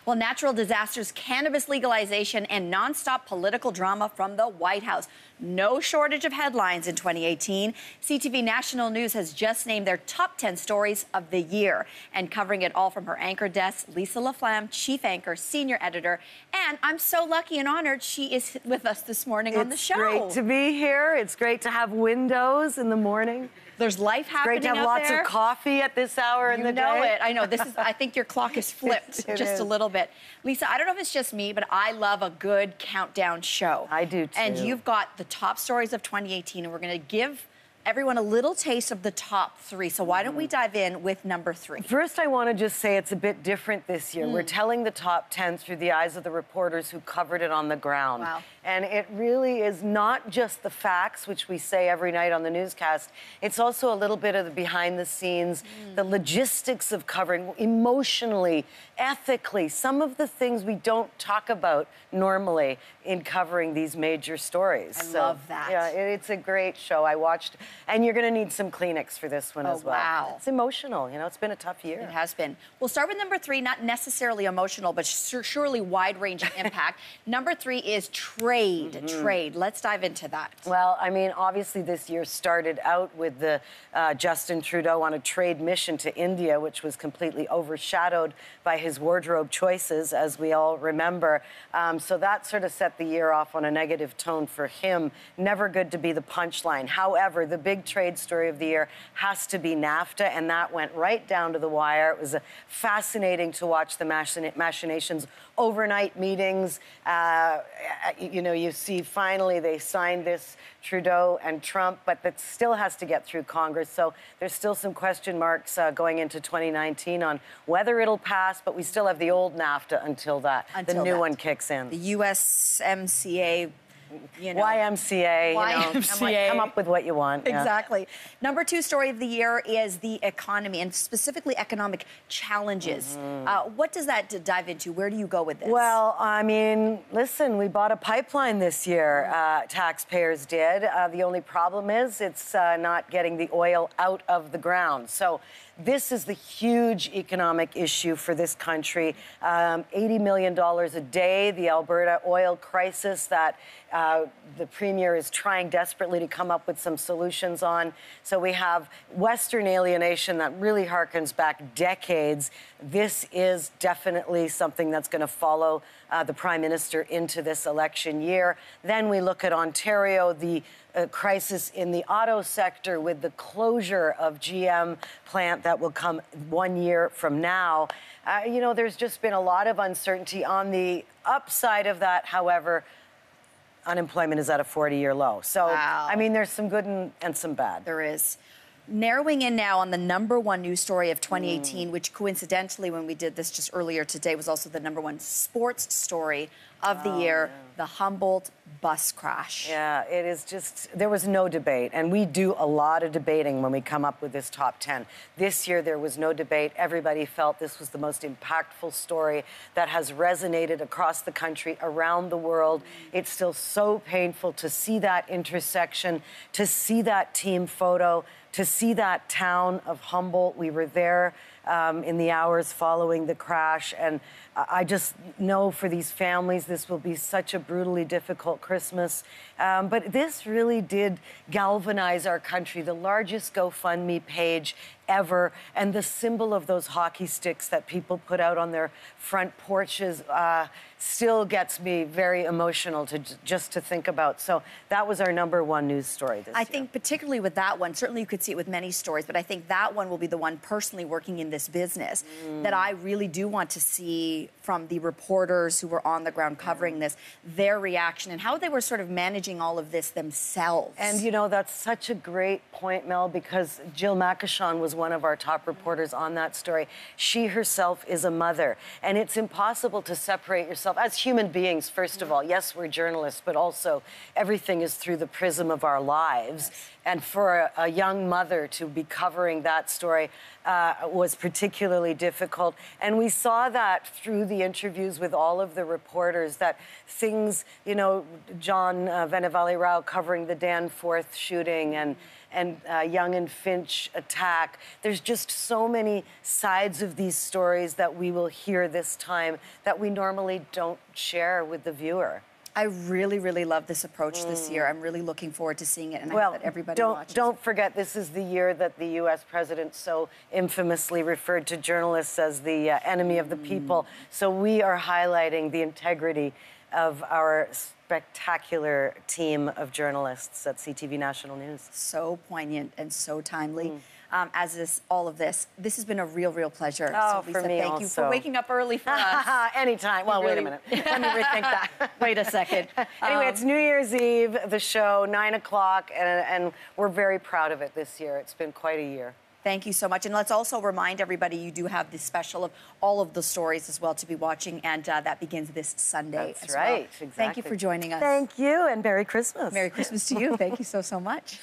Well, natural disasters, cannabis legalization, and nonstop political drama from the White House. No shortage of headlines in 2018. CTV National News has just named their top 10 stories of the year. And covering it all from her anchor desk, Lisa LaFlamme, chief anchor, senior editor. And I'm so lucky and honored she is with us this morning on the show. It's great to be here. It's great to have windows in the morning. There's life happening out there. Great to have lots of coffee at this hour in the day. You know it. I know. This is. I think your clock is flipped just a little bit. Lisa, I don't know if it's just me, but I love a good countdown show. I do, too. And you've got the top stories of 2018, and we're going to give everyone a little taste of the top 3. So why don't we dive in with number 3? First, I want to just say it's a bit different this year. We're telling the top 10 through the eyes of the reporters who covered it on the ground. Wow. And it really is not just the facts, which we say every night on the newscast. It's also a little bit of the behind the scenes, the logistics of covering, emotionally, ethically, some of the things we don't talk about normally in covering these major stories. I love that. Yeah, it's a great show. I watched, and you're going to need some Kleenex for this one as well. Wow. It's emotional. You know, it's been a tough year. It has been. We'll start with number 3, not necessarily emotional, but surely wide-ranging impact. Number 3 is trade. Trade. Let's dive into that. Well, I mean, obviously this year started out with the Justin Trudeau on a trade mission to India, which was completely overshadowed by his wardrobe choices, as we all remember. So that sort of set the year off on a negative tone for him. Never good to be the punchline. However, the big trade story of the year has to be NAFTA, and that went right down to the wire. It was fascinating to watch the machinations, overnight meetings. You know, you see finally they signed this, Trudeau and Trump, but that still has to get through Congress. So there's still some question marks going into 2019 on whether it'll pass, but we still have the old NAFTA until the new one kicks in. The USMCA. You know, YMCA, YMCA. Come up with what you want. Exactly. Yeah. Number 2 story of the year is the economy, and specifically economic challenges. What does that dive into? Where do you go with this? Well, I mean, listen, we bought a pipeline this year. Taxpayers did. The only problem is it's not getting the oil out of the ground. So this is the huge economic issue for this country. $80 million a day, the Alberta oil crisis that the Premier is trying desperately to come up with some solutions on. So we have Western alienation that really harkens back decades. This is definitely something that's going to follow the Prime Minister into this election year. Then we look at Ontario, the crisis in the auto sector with the closure of GM plant that will come 1 year from now. You know, there's just been a lot of uncertainty. On the upside of that, however, unemployment is at a 40-year low. So, wow. I mean, there's some good and some bad. There is. Narrowing in now on the number 1 news story of 2018, which coincidentally, when we did this just earlier today, was also the number 1 sports story of the year, the Humboldt bus crash. Yeah, it is just, there was no debate. And we do a lot of debating when we come up with this top 10. This year, there was no debate. Everybody felt this was the most impactful story that has resonated across the country, around the world. It's still so painful to see that intersection, to see that team photo, to see that town of Humboldt. We were there in the hours following the crash, and I just know for these families this will be such a brutally difficult Christmas. But this really did galvanize our country, the largest GoFundMe page ever, and the symbol of those hockey sticks that people put out on their front porches still gets me very emotional just to think about. So that was our number 1 news story this year. I think particularly with that one, certainly you could see it with many stories, but I think that one will be the one personally working in this business that I really do want to see from the reporters who were on the ground covering this, their reaction and how they were sort of managing all of this themselves. And, you know, that's such a great point, Mel, because Jill McEwen was one of our top reporters on that story. She herself is a mother, and it's impossible to separate yourself as human beings, first of all. Yes, we're journalists, but also everything is through the prism of our lives. And for a young mother to be covering that story was particularly difficult. And we saw that through the interviews with all of the reporters, that things, you know, John Venevali Rao covering the Danforth shooting, and and Young and Finch attack. There's just so many sides of these stories that we will hear this time that we normally don't share with the viewer. I really, really love this approach this year. I'm really looking forward to seeing it, and I hope that everybody watches. Don't forget, this is the year that the U.S. president so infamously referred to journalists as the enemy of the people. So we are highlighting the integrity of our spectacular team of journalists at CTV National News. So poignant and so timely. As is all of this. This has been a real, real pleasure. Oh, so, Lisa, for me thank you for waking up early for us. Anytime. Well, wait a minute. Let me rethink that. Wait a second. Anyway, it's New Year's Eve, the show, 9 o'clock, and we're very proud of it this year. It's been quite a year. Thank you so much. And let's also remind everybody you do have this special of all of the stories as well to be watching, and that begins this Sunday. That's right. Exactly. Thank you for joining us. Thank you, and Merry Christmas. Merry Christmas to you. Thank you so, so much.